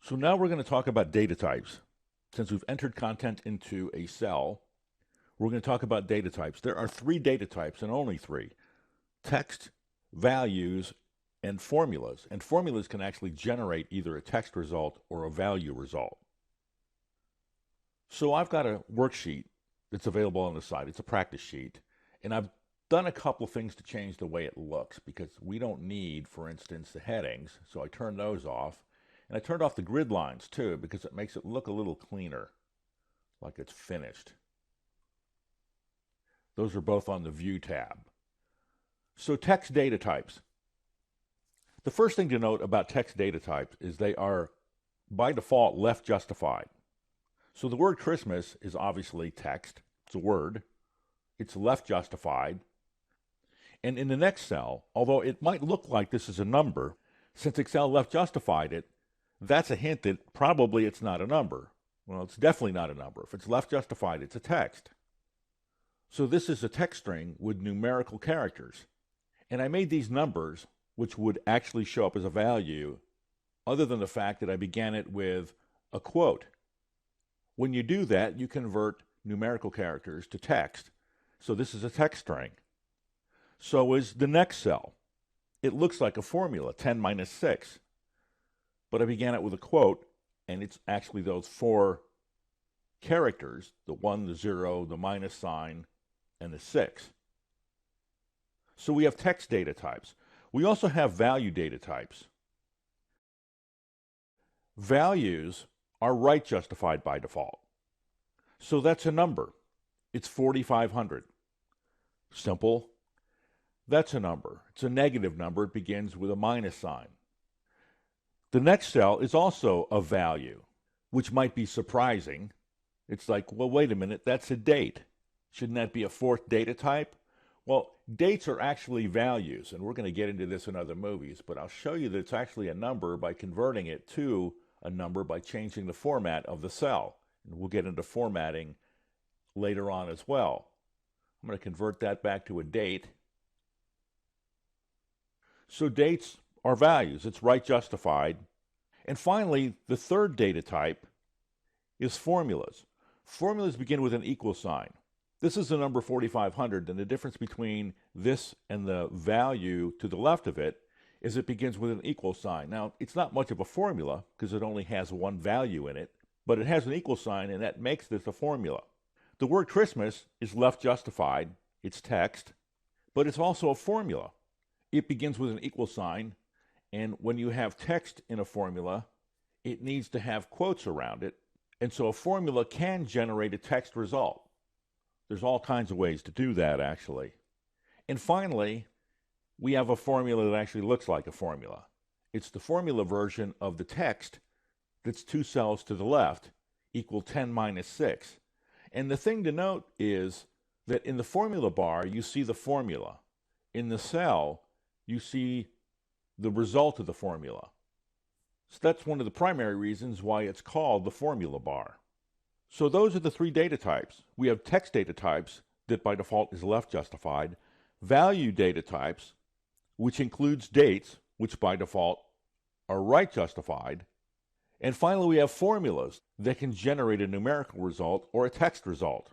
So now we're going to talk about data types. Since we've entered content into a cell, we're going to talk about data types. There are three data types, and only three: text, values, and formulas. And formulas can actually generate either a text result or a value result. So I've got a worksheet that's available on the site. It's a practice sheet. And I've done a couple of things to change the way it looks, because we don't need, for instance, the headings. So I turned those off. And I turned off the grid lines too, because it makes it look a little cleaner, like it's finished. Those are both on the View tab. So text data types. The first thing to note about text data types is they are, by default, left justified. So the word Christmas is obviously text. It's a word. It's left justified. And in the next cell, although it might look like this is a number, since Excel left justified it, that's a hint that probably it's not a number. Well, it's definitely not a number. If it's left justified, it's a text. So this is a text string with numerical characters. And I made these numbers, which would actually show up as a value, other than the fact that I began it with a quote. When you do that, you convert numerical characters to text. So this is a text string. So is the next cell. It looks like a formula, 10 minus 6. But I began it with a quote, and it's actually those four characters, the 1, the 0, the minus sign, and the 6. So we have text data types. We also have value data types. Values are right justified by default. So that's a number. It's 4,500. Simple. That's a number. It's a negative number. It begins with a minus sign. The next cell is also a value, which might be surprising. It's like, well, wait a minute, that's a date. Shouldn't that be a fourth data type? Well, dates are actually values, and we're going to get into this in other movies, but I'll show you that it's actually a number by converting it to a number by changing the format of the cell. And we'll get into formatting later on as well. I'm going to convert that back to a date. So dates are values. It's right justified. And finally, the third data type is formulas. Formulas begin with an equal sign. This is the number 4,500, and the difference between this and the value to the left of it is it begins with an equal sign. Now, it's not much of a formula because it only has one value in it, but it has an equal sign, and that makes this a formula. The word Christmas is left justified. It's text, but it's also a formula. It begins with an equal sign, and when you have text in a formula, it needs to have quotes around it, and so a formula can generate a text result. There's all kinds of ways to do that, actually. And finally, we have a formula that actually looks like a formula. It's the formula version of the text that's two cells to the left, equal 10 minus 6. And the thing to note is that in the formula bar, you see the formula. In the cell, you see the result of the formula. So that's one of the primary reasons why it's called the formula bar. So those are the three data types. We have text data types that by default is left justified, value data types, which includes dates, which by default are right justified, and finally we have formulas that can generate a numerical result or a text result.